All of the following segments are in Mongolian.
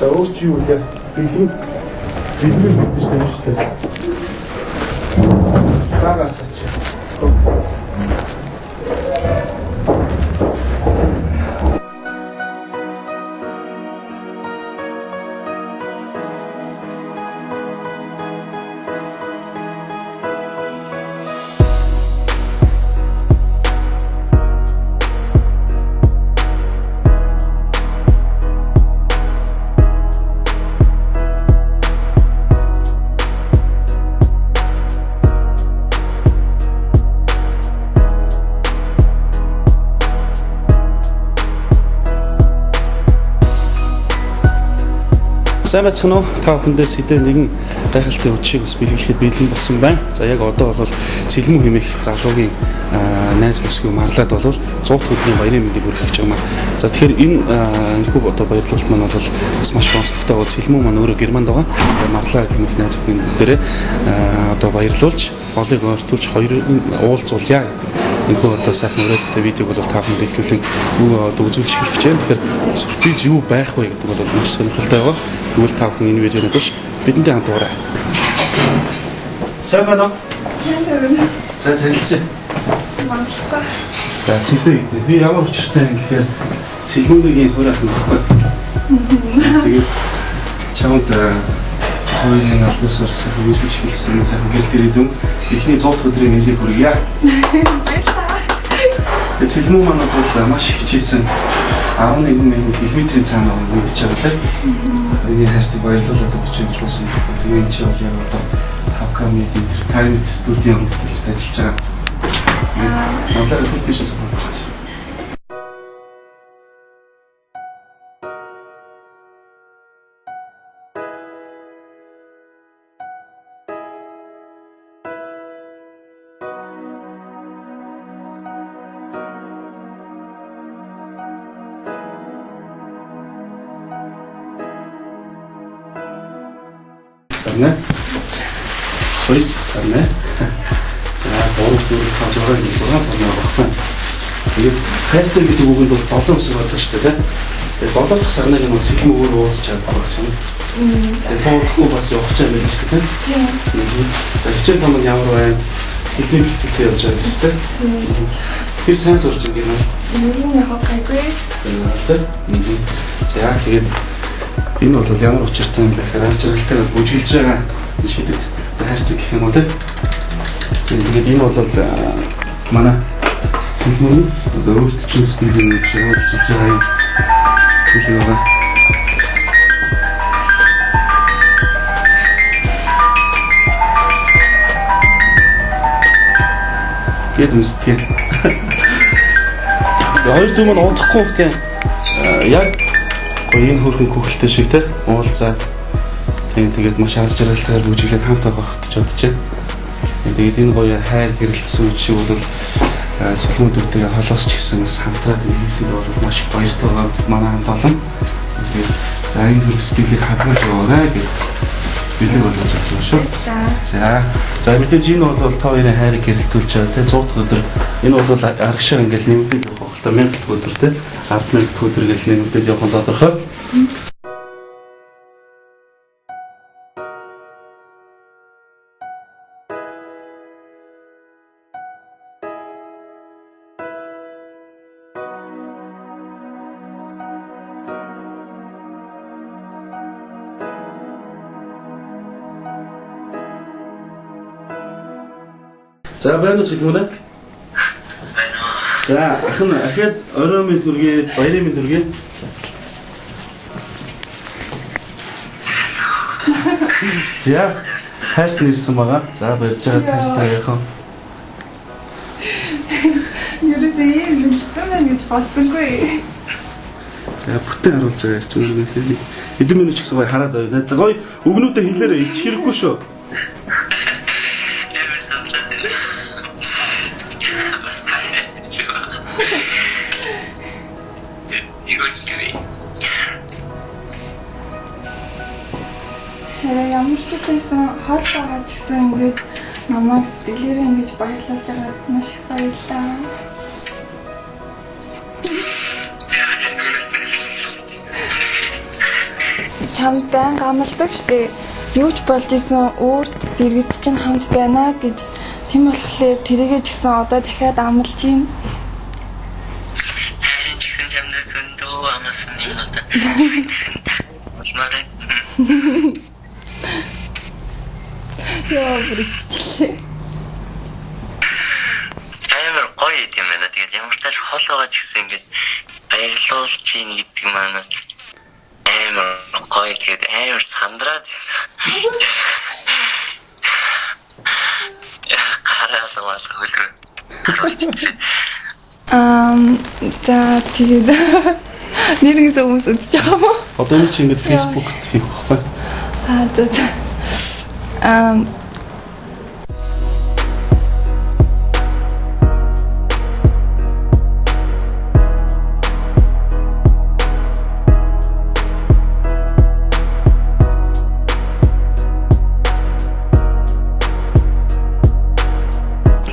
За өөр чи юу вэ? Бэлэн мэдээж шүү дээ. Багасаач. Сайн байцгаана уу? Та бүхэндээс хэдэн нэгэн гайхалтай үдшийг бас бэлгэлэхэд бэлэн болсон байна. За яг одоо бол Цэлмүү хэмээх залуугийн найз бүсгүй марлаад бол 100 өдрийн баярын мэндийг хүргэж байгаа маа. За тэгэхээр энэ энэхүү одоо баярлалт маань бол бас маш гонцлогтой бол Цэлмүү маань өөрөө Германд байгаа. Марлаа хэмээх найз бүхний дээрээ одоо баярлуулж, голыг ойртуулж хоёрын уулзуулъя гэдэг. Энэхүү одоо сайхан урайлалтай видеог бол та бүхэнд эхлүүлэн одоо үзүүлж эхлэх гэж байна. Тэгэхээр сюрприз юу байх вэ гэдэг бол маш сонирхолтой байгаа. Тэгвэл та бүхэн энэ видеоны душ бидэнтэй хамт уурай. Сайн байна уу? Сайн. За танилцъя. Манлах. За сэлбэ гэдэг. Би ямар учиртай юм гэхээр Цэлмүүгийн хөр ахын баггүй. Тэгээд чамд хоёрын албасаар сайхан үйлдэж хэлсэн сайхан гэрэл дээрээ дүн эхний 100 өдрийн мэндийг хүргье. Цэлмүү маань бол маш их хичээсэн 11 мянган км-ийн цаана мэдж байгаа тийм. Эний хайртыг баярлуулаад өгч байсан. Тэгээд чи бол яг одоо Тавкамид Entertainment студийн хөтөлбөрт ажиллаж байгаа. Монголоор хөтөлбөрөөс болчихсон. Сарна. Хоёр сарна. За 3-4-5-6 сарна багтаа. Тэгээд хайртай гэдэг үгэнд бол 7 өсөг болдог шүү дээ. Тэгээд 7 дахь сарныг нь Цэлмүүгээр уулзч чаддаг байх юм. Тэгээд тоодохгүй бас явах гэж байна шүү дээ. Тийм. За хичээл том нь ямар байна? Хэлний бэлтгэлтэй явж байгаа биз дээ. Тэр сайн сурч байгаа юм. Юу яах вэ? За тэгээд энэ бол ямар учиртай юм бэ гэхээр аз жаргалтай бүжгэлж байгаа шидэд хайрцаг гэх юм уу те. Тэгээд энэ бол манай Цэлмүүний одоо өөртөө чинь студийн хийж байгаа юм байгаа. Гэт мэстэй. Хоёр зүйл нь унтахгүй хөтэй яг энэ хөрхөн хөвгөлтэй шиг те уулзаад тэгээд маш аз жаргалтайгаар бүжиглээд хамт байгаа гэж бодож байна. Тэгээд энэ гоё хайр хэрэлдсэн үе шиг бол Цэлмүүдүүдтэй холоос ч гэсэн бас хамтраад хийсэнд бол маш их баяртай байгаа манай хамт олон. Тэгээд за энэ зүрх сэтгэлийг хадгалж яваарай гэж билэг болгож байна шүү. За мэдээж энэ бол та хоёрын хайрыг гэрэлтүүлж байгаа те 100 өдөр энэ бол аргашаар ингээл нэмэгдэж явах хэрэгтэй 1000 өдөр те 100000 өдөр гэж нэмэгдэж явах нь тодорхой. За байна уу Цэлмүүрэ? За ахын ахад орой мэд хүргээ, баярын мэд хүргээ. За хайрт нэрсэн байгаа. За барьж байгаа таяахан. Юусэн хэлсэн мэн гэж бодсонгүй. За бүтэн харуулж байгаа ярьж байгаа юм. Эдэн минут ч гэсэн гоё хараад байна. За гоё өгнүүдээ хэлээрэй. Ич хэрэггүй шүү. Ямар ч гэсэн хол байгаа ч гэсэн ингээд намайг сэтгэлээрээ ингэж баярлуулж байгаа маш их баярлалаа. чамд байнга амлдаг штэ. Юу ч болж исэн өөрт дэргэд чинь хамт байна гэж тийм болохоор тэрийгээ ч гэсэн одоо дахиад амлаж байна. Харин ч гэсэн чамд зөндөө амлсан юм уу та. Имарэ. Яа бүрчлээ. Амар гоё юм байна. Тэгээд ямар ч хол байгаа ч гэсэн ингэж баярлуулж чинь гэдэг манаас амар гоё тэгээд амар сандраад гараалгаа хөлрөө. За тэгээд нэрнээс хүмүүс үзэж байгаа юм уу? Одоо энэ чинь ингээд Facebook хийх байхгүй. За.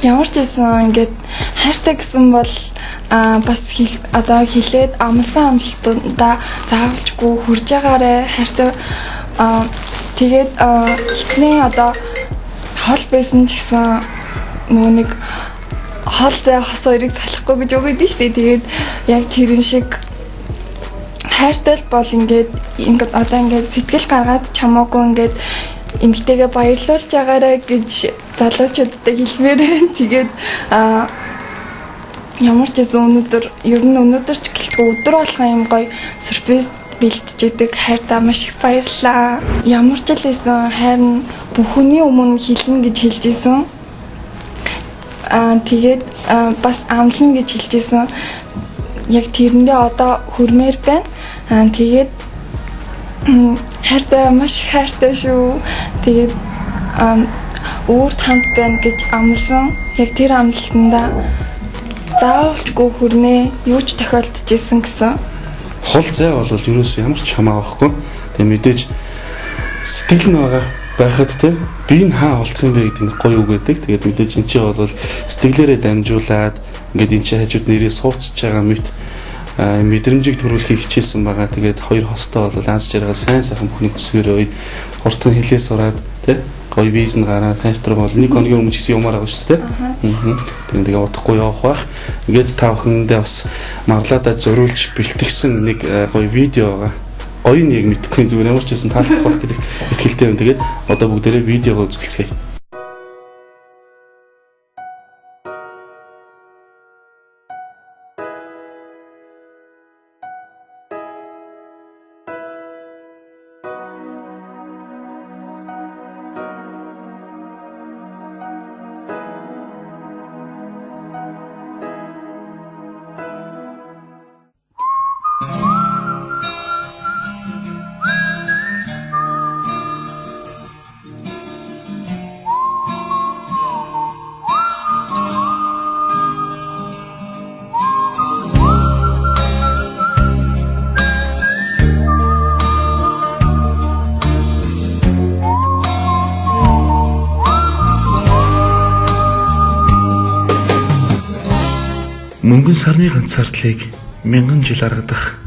Ямар ч байсан ингээд хайртай гэсэн бол бас одоо хилээд амлсан амлалтанда заавалжгүй хурж байгаарэ хайртай тэгээд хитний одоо хол байсан ч гэсэн нөгөө нэг хол зай хос хоёрыг салахгүй гэж үг өгдөө штэ. Тэгээд яг тэрэн шиг хайртай бол ингээд одоо ингээд сэтгэл гаргаад чамаагүй ингээд эмгтэйгээ баярлуулж байгаарэ гэж залуучуудтай хэлмээр байна. Тэгээд ямар ч гэсэн өнөөдөр ч гэлтгүй өдөр болгон юм гоё сюрприз бэлтжээдэг хайртаа маш их баярлаа. Ямар ч л байсан хайрн бүхний өмнө хэлнэ гэж хэлж исэн. Тэгээд бас амлна гэж хэлж исэн. Яг тэрэндээ одоо хөрмээр байна. Тэгээд хайртай маш хайртай шүү. Тэгээд өөрт хамт байна гэж амласан. Яг тэр амлалтанда заавалжгүй хүрнэ. Юу ч тохиолдож исэн гэсэн. Хол зай бол ерөөсөө ямар ч хамаагүй. Тэгээ мэдээж сэтгэл нь байгаа байхад те би энэ хаа олдох юм бэ гэдэг нь гоё үг гэдэг. Тэгээд мэдээж эн чинь бол сэтгэлээрээ дамжуулаад ингээд эн чинь хажууд нэрээ сууцж байгаа мэт мэдрэмжийг төрүүлэхийг хичээсэн байгаа. Тэгээд хоёр хостоо бол анс жаргал сайн сайхан бүхнийг өсгөрөө хурдан хэлээ сураад те гоё виз нь гараад хайртраг бол нэг хоногийн өмнө ч гэсэн юмар байгаа шүү дээ. Тэгээ удахгүй явах байх. Ингээд та бүхэндээ бас марлаадаа зориулж бэлтгэсэн нэг гоё видео байгаа. Гоё нь яг мэдхгүй зүгээр ямар ч байсан таалагдах байх гэдэг итгэлтэй юм. Тэгээд одоо бүгдээрээ видеогоо үзүүлцгээе. Мөнгөн сарны ганцаардлыг 1000 жил аргадах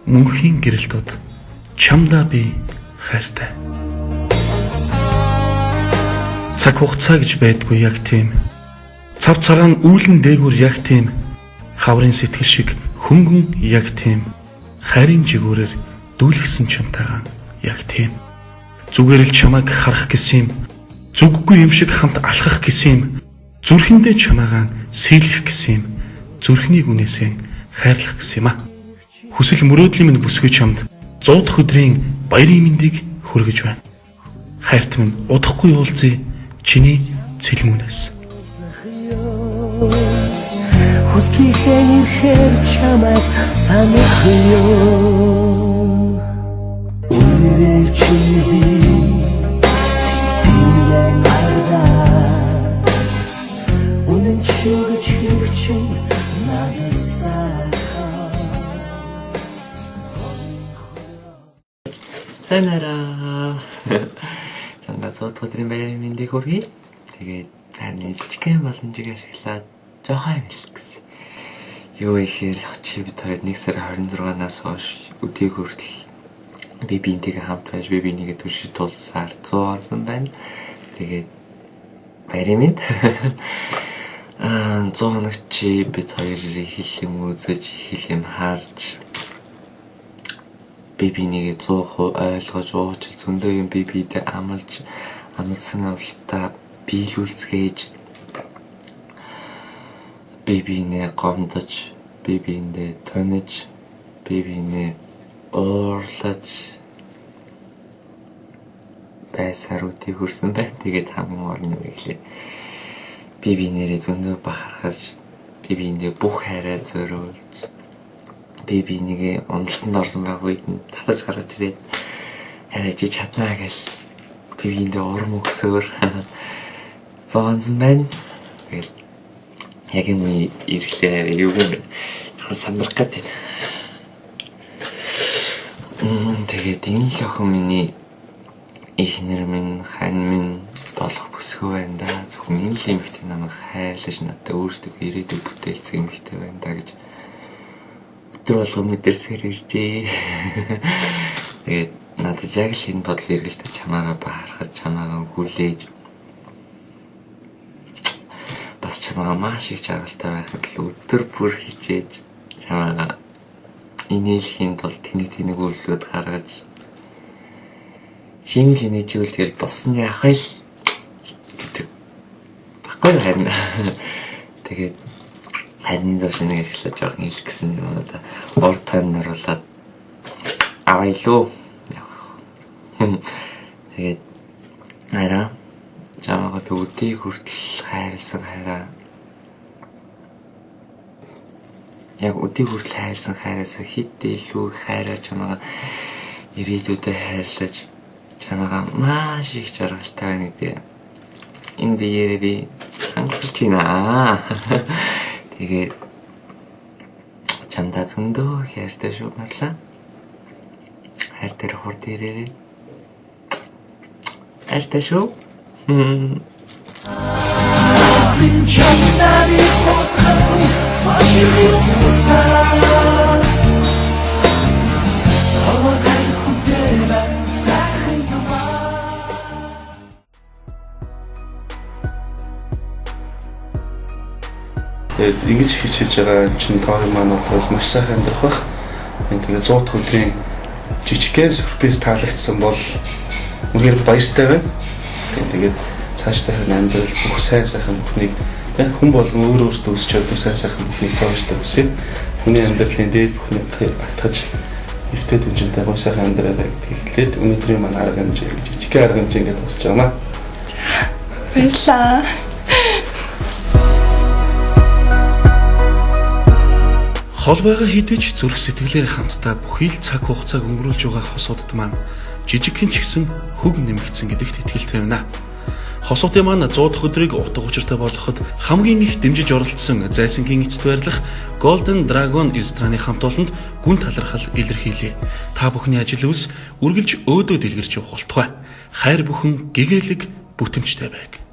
мөнхийн гэрэлтүүд чамдаа би хайртай. Цаг хугацаа гэж байдгүй яг тийм. Цав цагаан үүлэн дээгүр яг тийм. Хаврын сэтгэл шиг хөнгөн яг тийм. Хайрын жигүүрээр дүүлгсэн чамтайгаа яг тийм. Зүгээр л чамайг харах гэсэн юм. Зүггүй юм шиг хамт алхах гэсэн юм. Зүрхэндээ чамаагаа сэлэх гэсэн юм. Зүрхний гүнээсээ хайрлах гэсэн юм а. Хүсэл мөрөөдлийн минь бүсгүй чамд 100 дахь өдрийн баярын мэндийг хүргэж байна. Хайрт минь удахгүй уулзъя чиний цэлмүүнээс. Хүслийнхээ ихээр чамайг санах юм. Үнээр чи сэтгэлэн хардаа. Үнэн чигч хэрчин Санара. Чамд 100 дахь өдрийн баярын мэндийг хүргэе. Тэгээд таны жижигхэн боломжийг ашиглаад жоохон амил гэсэн. Юу ихээр очив бид хоёр 1 сарын 26-наас хойш өдийг хүртэл би биентэйгээ хамт байж би бинийгээ түшиж тулсаар 100 олсон байна. Тэгээд баярын мэнд. 100 хоног чи бид хоёрыг хилэм үзэж, хилэм харж би бинийгээ 100% ойлгож, уучлал зөндөө юм би биедээ амлж, амлсан авалтаа биелүүлцгээж би биенээ гомдож, би биендээ тонож, би биенээ уурлаж байсаар үтий хүрсэн байна. Тэгээд хамгийн гол нь гэхлээр би биенээрээ зөндөө бахархаж, би биендээ бүх хайраа зориулж, би бинийгээ уналтанд орсон байх үед нь татаж гаргаж ирээд хараач чаднаа гэл би биендээ урам өгсөөр зоонсон байна. Тэгэл яг юм ирэхлээр юу юм сандрах гэдэг. Тэгээд энэ л охин миний ихнэр минь, хань минь болох бүсгүй байна да. Зөвхөн энэ л эмэгтэй намайг хайрлаж надад өөрсдөө ирээдүйг бүтээлцэх эмэгтэй байна да гэж өдөр болго мэдэрсээр иржээ. Тэгээд надад яг л энэ бодол эргэлдэж чамаагаа бахархаж, чамаагаа хүлээж бас чамаагаа маш их жаргалтай байхад л өдөр бүр хичээж чамаагаа инээлхийн тулд тэнэг үйлдэлүүд гаргаж шинэ хинээжүүл тэгэл болсон яах вэ гэдэг баггүй харин тэгээд харин зөвшөөрнө гэхлээр жоохон ил гэсэн юм уу да урд тань наруулаад авайлуу тэгээд араа чамаагаа би өдий хүртэл хайрлсан хайраа яг өдий хүртэл хайрлсан хайраасаа хэд илүү хайраа чамаагаа ирээдүйдээ хайрлаж чамаагаа маш их жаргалтай байна гэдэг энэ биеэрээ би хангалтж байна. Тэгээд чамдаа зөндөө хайртай шүү марлаа. Хайр дээр хурд ирээрээ. Хайртай шүү. Ингэж хичээж байгаа чинь тоо маань бол маш сайхан амьдрах бах. Тэгээд 100 дахь өдрийн жижигхэн сюрприз таалагдсан бол үнэхээр баяртай байна. Тэгээд цаашдаа амьдрал бүх сайн сайхан бүхнийг хүн болгон өөрөөсөө өсч чаддаг сайн сайхан бүхнийг тооцдог хүсье. Хүний амьдралын дээд бүхнийг батгаж эртээ дүнжинтэй гоё сайхан амьдралаа гэдгийг хэлээд өнөөдрийн маань арга хэмжээ жижигхэн арга хэмжээ ингээд тусч байгаамаа. Баярлалаа. Хол байгаа хідэж зүрх сэтгэлээр хамтдаа бүхий л цаг хугацааг өнгөрүүлж байгаа хосуудад маань жижигхэн ч гэсэн хөг нэмэгдсэн гэдэгт итгэлтэй байна. Хосуудын маань 100 дахь өдрийг утга учиртай болгоход хамгийн их дэмжиж оролцсон Зайсангийн эцэст байрлах Golden Dragon рестораны хамт олонд гүн талархал илэрхийлье. Та бүхний ажил үйлс үргэлж өөдөө дэлгэрч явах болтугай. Хайр бүхэн гэгээлэг бүтэмжтэй байг.